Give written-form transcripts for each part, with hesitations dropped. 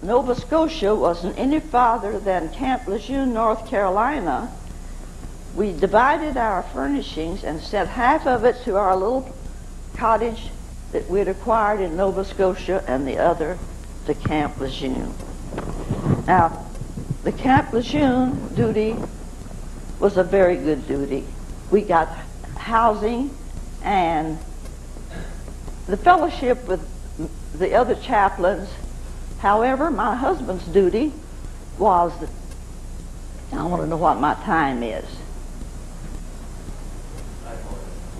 Nova Scotia wasn't any farther than Camp Lejeune, North Carolina, we divided our furnishings and sent half of it to our little cottage that we'd acquired in Nova Scotia and the other to Camp Lejeune. Now, the Camp Lejeune duty was a very good duty. We got housing and the fellowship with the other chaplains. However, my husband's duty was, I want to know what my time is.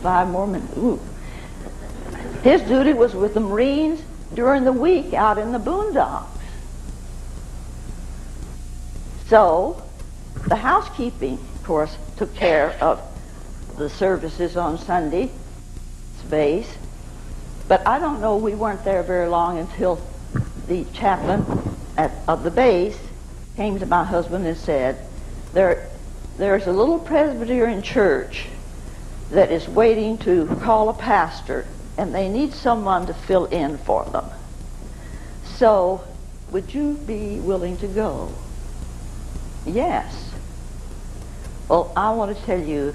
5 more minutes. Ooh. His duty was with the Marines during the week out in the boondocks. So, the housekeeping, of course, took care of the services on Sunday, base. But I don't know, we weren't there very long until the chaplain of the base came to my husband and said, there's a little Presbyterian church that is waiting to call a pastor, and they need someone to fill in for them. So, would you be willing to go? Yes. Well, I want to tell you,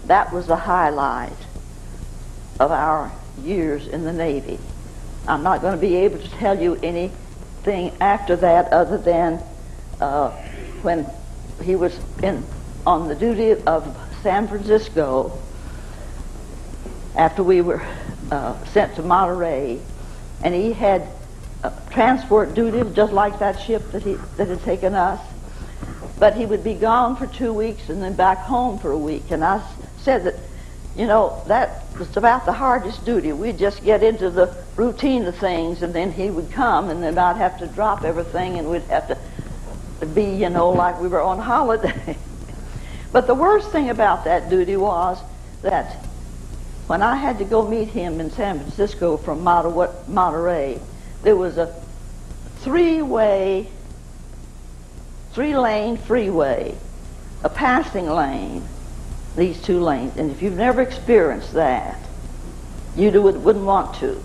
that was the highlight of our years in the Navy. I'm not going to be able to tell you anything after that other than when he was on the duty of San Francisco, after we were sent to Monterey, and he had transport duty just like that ship that had taken us, but he would be gone for 2 weeks and then back home for a week. And I said that, you know, that was about the hardest duty. We'd just get into the routine of things, and then he would come, and then I'd have to drop everything, and we'd have to be, you know, like we were on holiday. But the worst thing about that duty was that when I had to go meet him in San Francisco from Monterey, there was a 3-lane freeway, a passing lane, these 2 lanes. And if you've never experienced that, you wouldn't want to.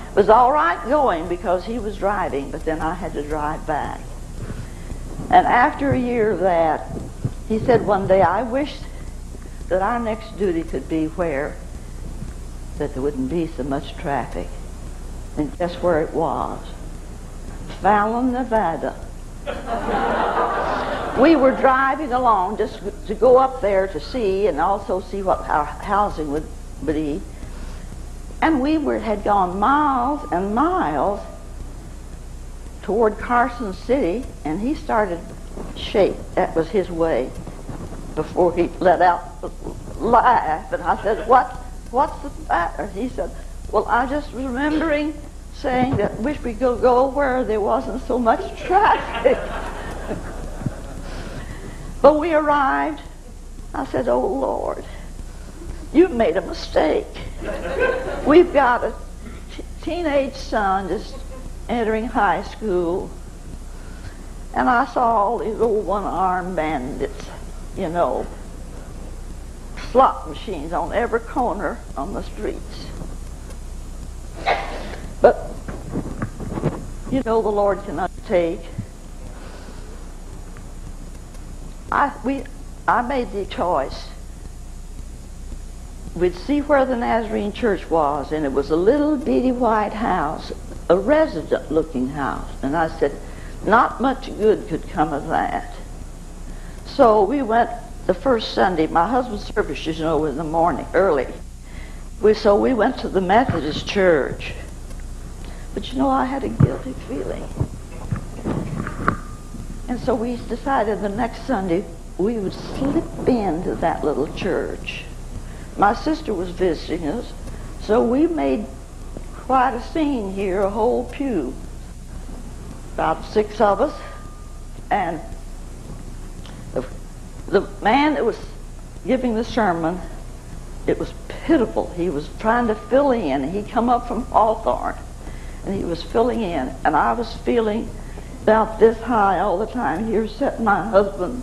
It was all right going because he was driving, but then I had to drive back. And after a year of that, he said one day, I wish that our next duty could be where that there wouldn't be so much traffic. And guess where it was? Fallon, Nevada. We were driving along just to go up there to see, and also see what our housing would be. And we had gone miles and miles toward Carson City, and he started to shake. That was his way before he let out a laugh. And I said, what's the matter? He said, well, I just was remembering saying that wish we could go where there wasn't so much traffic. But we arrived. I said, oh, Lord, you've made a mistake. We've got a teenage son just entering high school, and I saw all these old one-armed bandits, you know, slot machines on every corner on the streets. But, you know, the Lord can undertake. I made the choice. We'd see where the Nazarene church was, and it was a little bitty white house, a resident-looking house. And I said, not much good could come of that. So we went the first Sunday. My husband's service, you know, was in the morning, early. So we went to the Methodist church. But you know, I had a guilty feeling. And so we decided the next Sunday we would slip into that little church. My sister was visiting us, so we made quite a scene here, a whole pew, about 6 of us. And the man that was giving the sermon, it was pitiful. He was trying to fill in. He come up from Hawthorne, and he was filling in. And I was feeling about this high all the time. Here sat my husband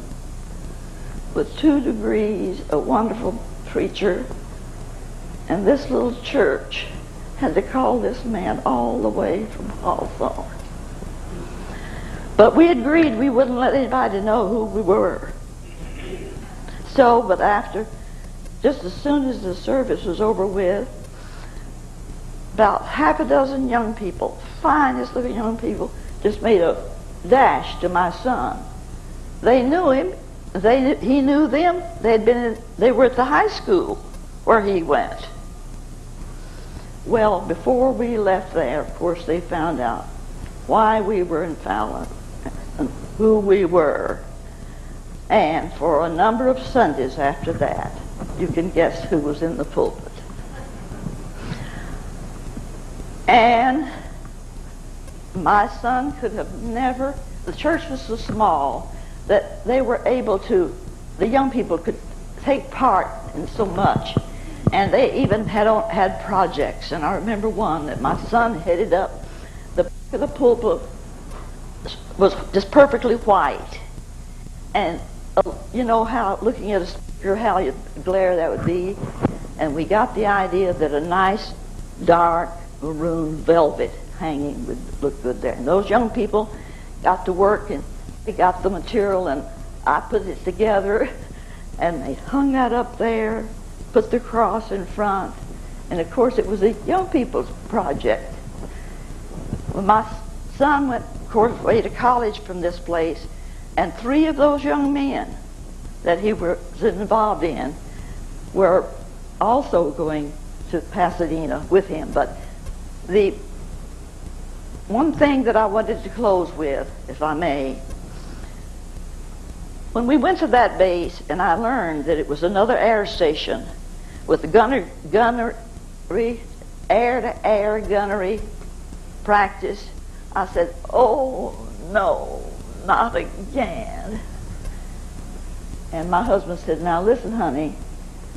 with 2 degrees, a wonderful preacher, and this little church had to call this man all the way from Hawthorne. But we agreed we wouldn't let anybody know who we were. So, but after, just as soon as the service was over with, about half a dozen young people, finest looking young people, just made a dash to my son. They knew him. He knew them. They were at the high school where he went. Well, before we left there, of course, they found out why we were in Fallon and who we were. And for a number of Sundays after that, you can guess who was in the pulpit. And my son could have never, the church was so small that they were able to, the young people could take part in so much. And they even had projects. And I remember one that my son headed up. The back of the pulpit was just perfectly white. And you know how, looking at a speaker, how glare that would be. And we got the idea that a nice, dark, maroon velvet hanging would look good there. And those young people got to work, and they got the material, and I put it together, and they hung that up there, put the cross in front, and of course it was a young people's project. When my son went, of course, away to college from this place, and 3 of those young men that he was involved in were also going to Pasadena with him. But the one thing that I wanted to close with, if I may, when we went to that base and I learned that it was another air station with the gunnery, air-to-air gunnery practice, I said, oh no, not again. And my husband said, now listen, honey,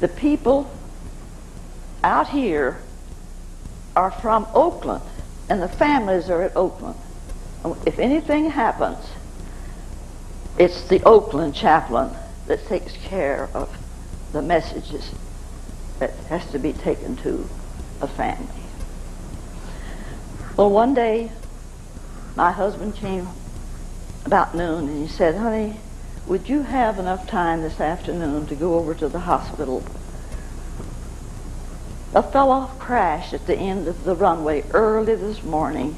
the people out here are from Oakland, and the families are at Oakland. If anything happens, it's the Oakland chaplain that takes care of the messages that has to be taken to a family. Well, one day, my husband came about noon, and he said, honey, would you have enough time this afternoon to go over to the hospital? A fellow crashed at the end of the runway early this morning,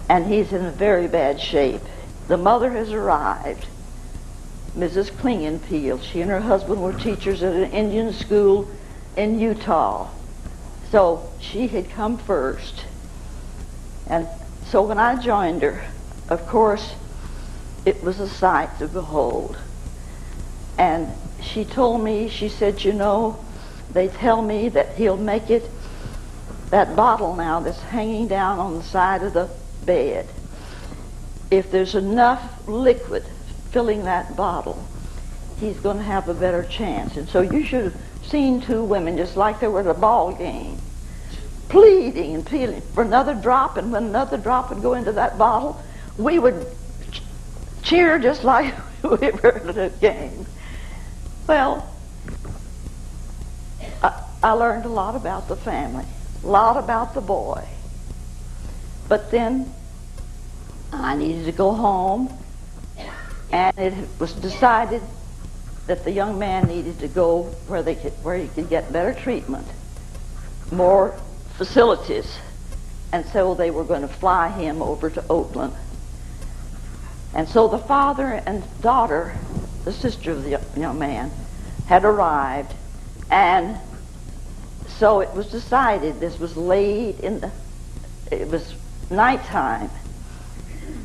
and he's in very bad shape. The mother has arrived, Mrs. Klingenpeel. She and her husband were teachers at an Indian school in Utah. So she had come first. And so when I joined her, of course, it was a sight to behold. And she told me, she said, you know, they tell me that he'll make it, that bottle now that's hanging down on the side of the bed, if there's enough liquid filling that bottle, he's going to have a better chance. And so you should have seen 2 women just like they were at a ball game, pleading and pleading for another drop, and when another drop would go into that bottle, we would cheer just like we were at a game. Well, I learned a lot about the family, a lot about the boy. But then I needed to go home, and it was decided that the young man needed to go where he could get better treatment, more facilities, and so they were going to fly him over to Oakland. And so the father and daughter, the sister of the young man, had arrived, and so it was decided, this was late it was nighttime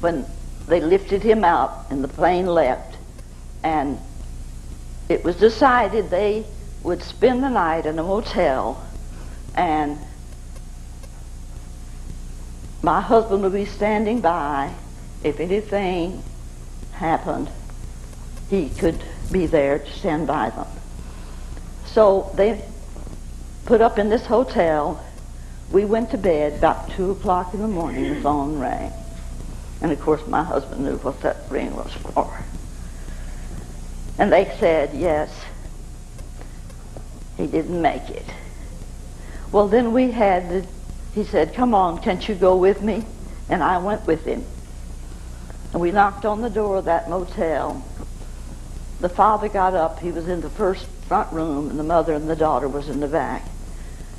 when they lifted him out and the plane left, and it was decided they would spend the night in a motel, and my husband would be standing by. If anything happened, he could be there to stand by them. So they put up in this hotel. We went to bed about 2 o'clock in the morning. The phone rang. And of course my husband knew what that ring was for. And they said, yes, he didn't make it. Well, then he said, come on, can't you go with me? And I went with him. And we knocked on the door of that motel. The father got up. He was in the front room, and the mother and the daughter was in the back.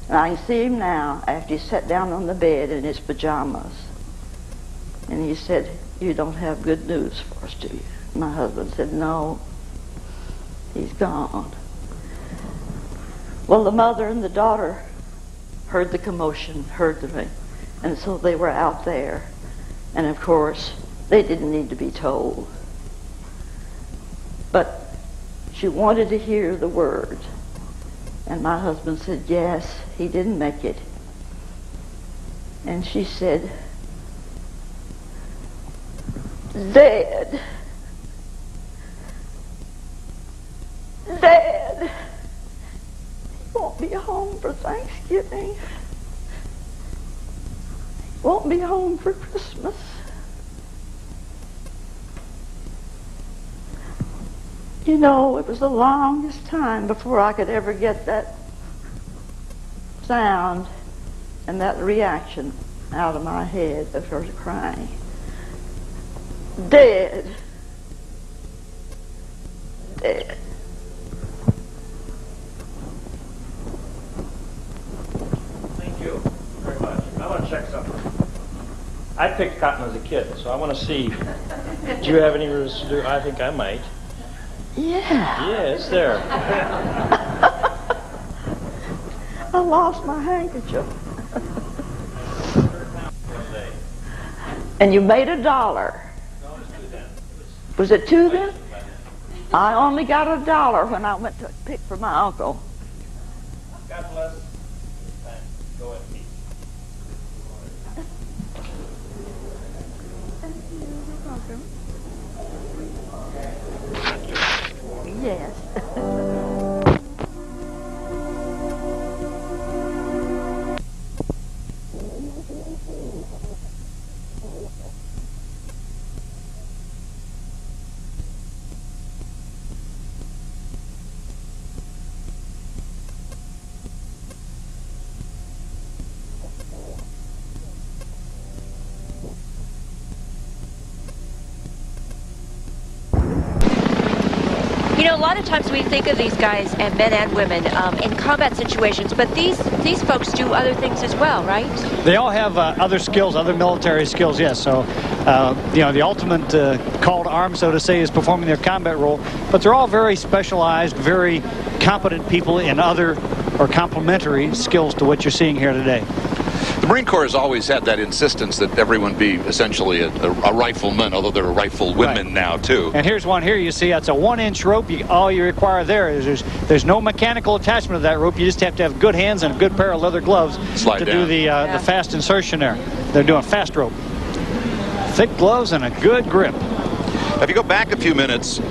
And I can see him now after he sat down on the bed in his pajamas. And he said, "You don't have good news for us, do you?" My husband said, "No, he's gone." Well, the mother and the daughter heard the commotion, heard the ring, and so they were out there. And of course, they didn't need to be told. But she wanted to hear the word. And my husband said, "Yes, he didn't make it." And she said, "Dead. Dead. He won't be home for Thanksgiving. He won't be home for Christmas." You know, it was the longest time before I could ever get that sound and that reaction out of my head of her crying. Dead. Dead. Thank you very much. I want to check something. I picked cotton as a kid, so I want to see, do you have any residue? I think I might. Yeah. Yeah, it's there. I lost my handkerchief. And you made $1. No, it was 2 then. Was it 2 then? I only got $1 when I went to pick for my uncle. God bless. Go in peace. Yes. You know, a lot of times we think of these guys, and men and women, in combat situations, but these folks do other things as well, right? They all have other skills, other military skills, yes. So, you know, the ultimate call to arms, so to say, is performing their combat role. But they're all very specialized, very competent people in other or complementary skills to what you're seeing here today. The Marine Corps has always had that insistence that everyone be essentially a rifleman, although there are riflewomen now too. And here's one here. You see, that's a 1-inch rope. All you require there is there's no mechanical attachment to that rope. You just have to have good hands and a good pair of leather gloves to do the fast insertion there. They're doing fast rope. Thick gloves and a good grip. If you go back a few minutes,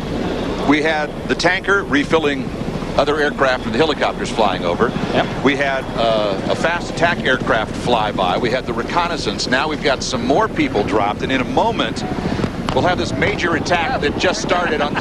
we had the tanker refilling other aircraft and the helicopters flying over. Yep. We had a fast attack aircraft fly by. We had the reconnaissance. Now we've got some more people dropped, and in a moment we'll have this major attack that just started on the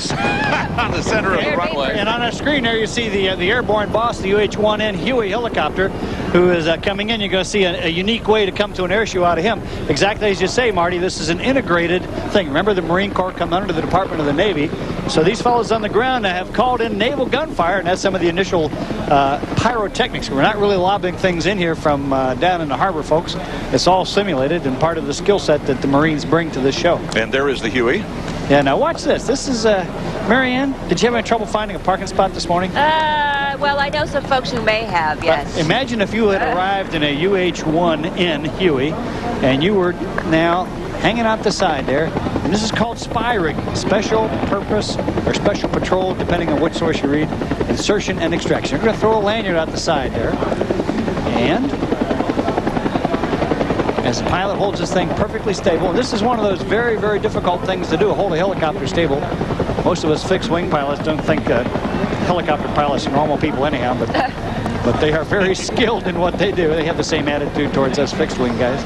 on the center of the runway. And on our screen there you see the airborne boss, the UH-1N Huey helicopter, who is coming in. You're going to see a unique way to come to an air show out of him. Exactly as you say, Marty, this is an integrated thing. Remember, the Marine Corps come under the Department of the Navy. So these fellows on the ground have called in naval gunfire, and that's some of the initial pyrotechnics. We're not really lobbing things in here from down in the harbor, folks. It's all simulated and part of the skill set that the Marines bring to this show. And there is the Huey. Yeah, now watch this. This is, Marianne, did you have any trouble finding a parking spot this morning? Well, I know some folks who may have, yes. Imagine if you had arrived in a UH-1N Huey, and you were now hanging out the side there, and this is called spy rig, special purpose or special patrol, depending on which source you read, insertion and extraction. You're going to throw a lanyard out the side there, and as the pilot holds this thing perfectly stable, and this is one of those very, very difficult things to do, hold a helicopter stable. Most of us fixed-wing pilots don't think helicopter pilots are normal people anyhow, but they are very skilled in what they do. They have the same attitude towards us fixed-wing guys.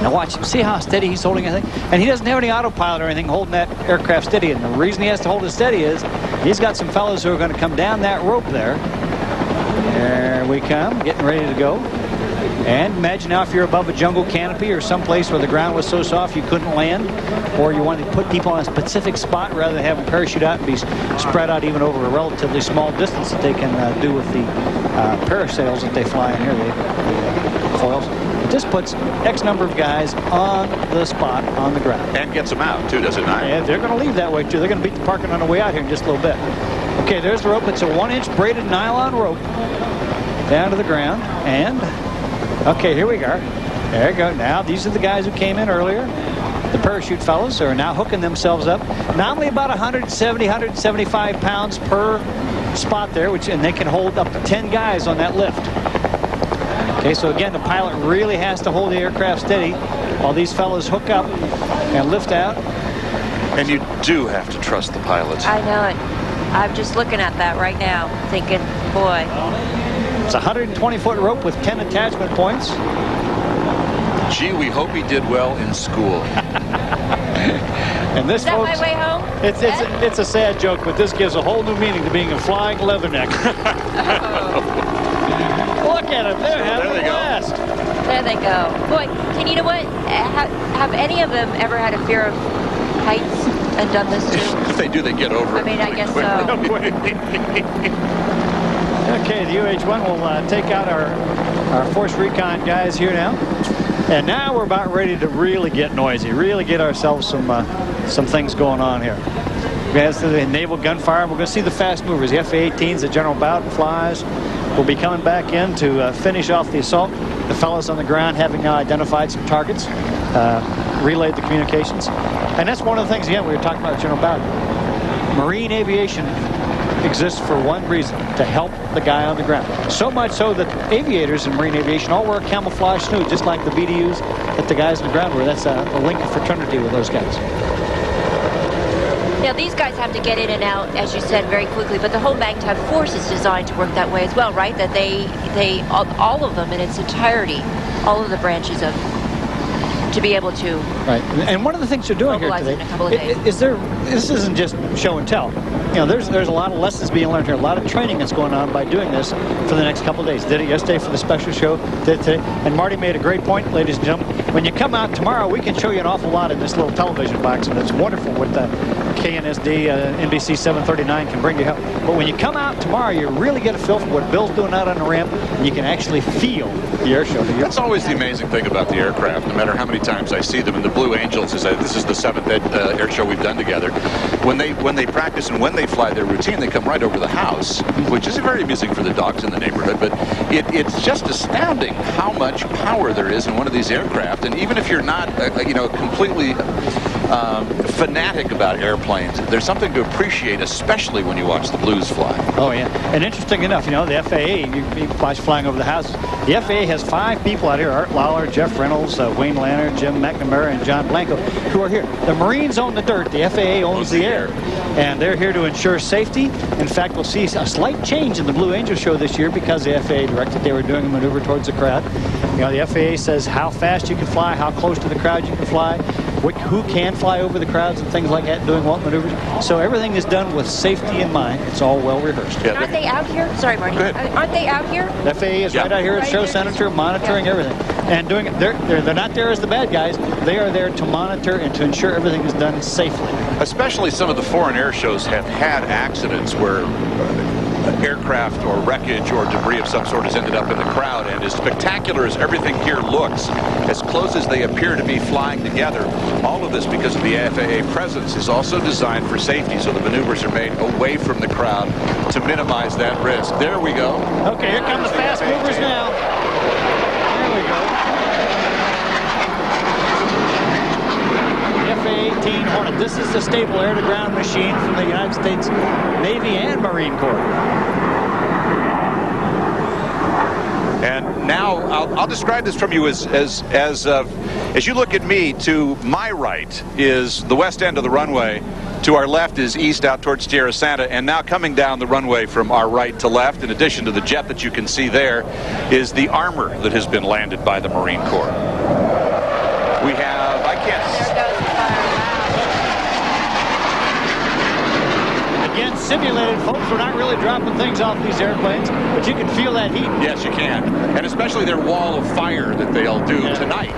Now watch him. See how steady he's holding that thing? And he doesn't have any autopilot or anything holding that aircraft steady. And the reason he has to hold it steady is he's got some fellows who are going to come down that rope there. There we come, getting ready to go. And imagine now if you're above a jungle canopy or someplace where the ground was so soft you couldn't land, or you wanted to put people on a specific spot rather than have them parachute out and be spread out even over a relatively small distance that they can do with the parasails that they fly in here, the foils. This puts X number of guys on the spot on the ground. And gets them out, too, does it not? Yeah, they're going to leave that way, too. They're going to beat the parking on the way out here in just a little bit. Okay, there's the rope. It's a 1-inch braided nylon rope down to the ground. And, okay, here we go. There you go. Now, these are the guys who came in earlier. The parachute fellows are now hooking themselves up. Nominally about 170, 175 pounds per spot there, and they can hold up to 10 guys on that lift. Okay, so again, the pilot really has to hold the aircraft steady while these fellows hook up and lift out. And you do have to trust the pilots. I know it. I'm just looking at that right now, thinking, boy. It's a 120-foot rope with 10 attachment points. Gee, we hope he did well in school. And this, Is that folks, my way home? It's a sad joke, but this gives a whole new meaning to being a flying leatherneck. Look at them. They're having a blast. There they go. Boy, and you know what? Have any of them ever had a fear of heights and done this too? If they do, they get over it. I mean, I guess so. Okay, the UH-1 will take out our force recon guys here now. And now we're about ready to really get noisy, really get ourselves some things going on here. We're going to see the naval gunfire. We're going to see the fast movers, the F-18s that General Bowden flies. We'll be coming back in to finish off the assault. The fellows on the ground having now identified some targets, relayed the communications. And that's one of the things, again, we were talking about General Bowden. Marine aviation exists for one reason, to help the guy on the ground. So much so that aviators in marine aviation all wear camouflage suits, just like the BDUs that the guys on the ground wear. That's a link of fraternity with those guys. Now, these guys have to get in and out, as you said, very quickly, but the whole MAGTF force is designed to work that way as well, right? That they all of them in its entirety, all of the branches of, to be able to. Right, and one of the things you're doing here today is this isn't just show and tell. You know, there's a lot of lessons being learned here, a lot of training that's going on by doing this for the next couple of days. Did it yesterday for the special show, did it today. And Marty made a great point, ladies and gentlemen. When you come out tomorrow, we can show you an awful lot in this little television box, and it's wonderful what the KNSD, NBC 739 can bring you help. But when you come out tomorrow, you really get a feel for what Bill's doing out on the ramp, and you can actually feel the air show. That's always the amazing thing about the aircraft, no matter how many times I see them. And the Blue Angels, this is the 7th air show we've done together. When they practice and when they fly their routine, they come right over the house, which is very amusing for the dogs in the neighborhood. But it's just astounding how much power there is in one of these aircraft. And even if you're not, completely fanatic about airplanes, there's something to appreciate, especially when you watch the Blues fly. Oh, yeah. And interesting enough, the FAA, you watch flying over the house, the FAA has 5 people out here, Art Lawler, Jeff Reynolds, Wayne Lanner, Jim McNamara, and John Blanco, who are here. The Marines own the dirt. The FAA owns the air. And they're here to ensure safety. In fact, we'll see a slight change in the Blue Angel show this year because the FAA directed they were doing a maneuver towards the crowd. The FAA says how fast you can fly, how close to the crowd you can fly, who can fly over the crowds and things like that, doing what maneuvers. So everything is done with safety in mind. It's all well rehearsed. Yeah, aren't they out here? Sorry, Marty. Aren't they out here? The FAA is right out here at Show Center, monitoring everything. And doing it. They're not there as the bad guys. They are there to monitor and to ensure everything is done safely. Especially some of the foreign air shows have had accidents where aircraft or wreckage or debris of some sort has ended up in the crowd, and as spectacular as everything here looks, as close as they appear to be flying together, all of this because of the FAA presence is also designed for safety, so the maneuvers are made away from the crowd to minimize that risk. There we go. Okay, here come the fast movers now. There we go. F-18 Hornet. This is the stable air-to-ground machine from the United States Navy and Marine Corps. And now I'll describe this from you as you look at me. To my right is the west end of the runway. To our left is east out towards Tierra Santa, and now coming down the runway from our right to left, in addition to the jet that you can see there, is the armor that has been landed by the Marine Corps. We have, I can't... There goes the fire. Again, simulated, folks. We're not really dropping things off these airplanes, but you can feel that heat. Yes, you can. And especially their wall of fire that they'll do tonight.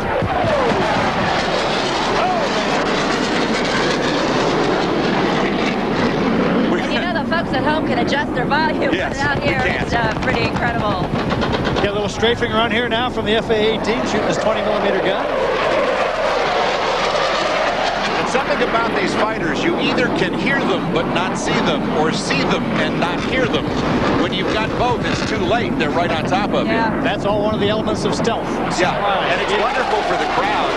And you know the folks at home can adjust their volume. Yes, But out here, it's pretty incredible. Get a little strafing around here now from the FA-18 shooting this 20-millimeter gun. And something about these fighters, you either can hear them but not see them, or see them and not hear them. When you've got both, it's too late. They're right on top of you. That's all one of the elements of stealth. Yeah, and it's wonderful for the crowd.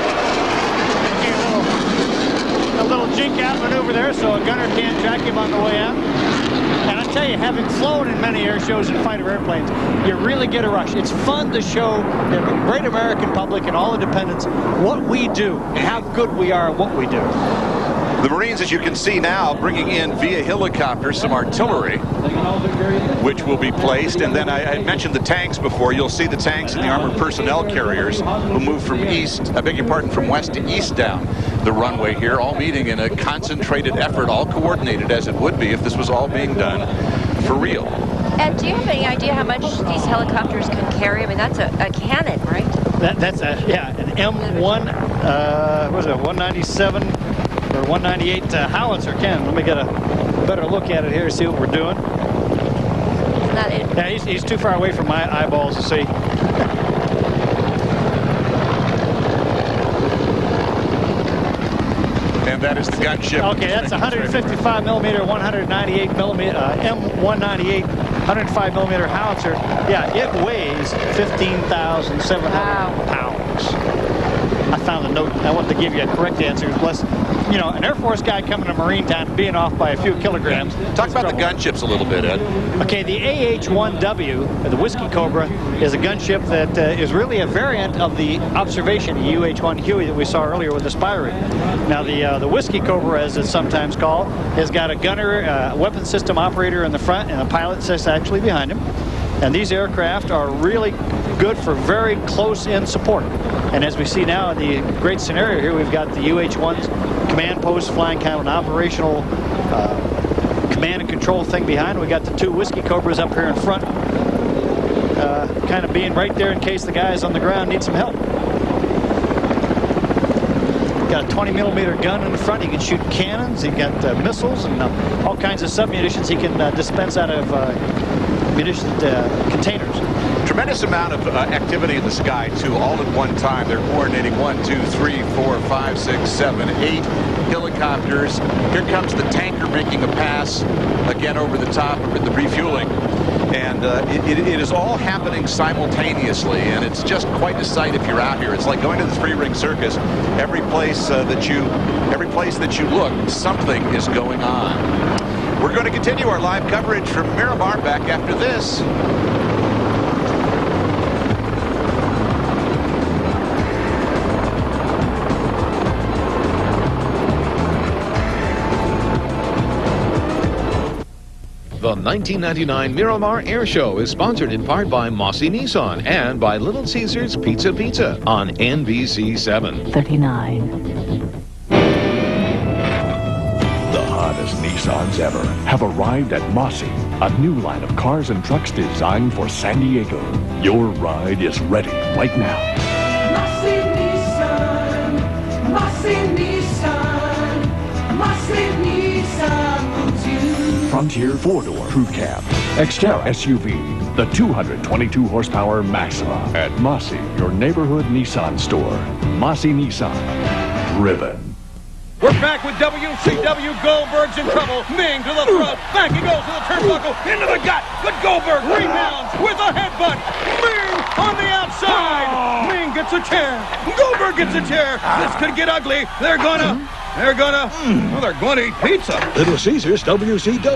A little jink out maneuver there so a gunner can't track him on the way out. And I tell you, having flown in many air shows and fighter airplanes, you really get a rush. It's fun to show the great American public and all independents what we do and how good we are at what we do. The Marines, as you can see now, bringing in via helicopter some artillery, which will be placed. And then I mentioned the tanks before. You'll see the tanks and the armored personnel carriers who move from from west to east down the runway here, all meeting in a concentrated effort, all coordinated as it would be if this was all being done for real. Ed, do you have any idea how much these helicopters can carry? I mean, that's a cannon, right? That's an M1, what was it, 197 or 198 howitzer cannon. Let me get a better look at it here, see what we're doing. Isn't that it? Yeah, he's too far away from my eyeballs to see. And that is the gunship. Okay, that's 155 millimeter, 198 millimeter, M198, 105 millimeter howitzer. Yeah, it weighs 15,700 pounds. I found a note. I wanted to give you a correct answer. Plus, you know, an Air Force guy coming to Marine Town being off by a few kilograms. Talk about the gunships a little bit, Ed. Okay, the AH-1W, the Whiskey Cobra, is a gunship that is really a variant of the observation UH-1 Huey that we saw earlier with the spy rig. Now, the Whiskey Cobra, as it's sometimes called, has got a gunner, weapon system operator in the front, and a pilot sits actually behind him. And these aircraft are really good for very close-in support. And as we see now in the great scenario here, we've got the UH-1's command post flying kind of an operational command and control thing behind. We got the two Whiskey Cobras up here in front, kind of being right there in case the guys on the ground need some help. Got a 20-millimeter gun in the front. He can shoot cannons. He got missiles and all kinds of sub-munitions he can dispense out of munition containers. Tremendous amount of activity in the sky, too, all at one time. They're coordinating 1, 2, 3, 4, 5, 6, 7, 8 helicopters. Here comes the tanker making a pass again over the top of the refueling. And it is all happening simultaneously, and it's just quite a sight if you're out here. It's like going to the three-ring circus. Every place that you look, something is going on. We're going to continue our live coverage from Miramar back after this. The 1999 Miramar Air Show is sponsored in part by Mossy Nissan and by Little Caesars Pizza on NBC7. 39. The hottest Nissans ever have arrived at Mossy, a new line of cars and trucks designed for San Diego. Your ride is ready right now. Mossy Nissan, Mossy Nissan, Mossy Nissan moves you. Frontier 4-door crew cab, Xterra SUV, the 222 horsepower Maxima at Mossy, your neighborhood Nissan store. Mossy Nissan, driven. We're back with WCW. Goldberg's in trouble. Ming to the front. Back he goes to the turnbuckle. Into the gut. But Goldberg rebounds with a headbutt. Ming on the outside. Ming gets a chair. Goldberg gets a chair. This could get ugly. They're gonna eat pizza. Little Caesars WCW.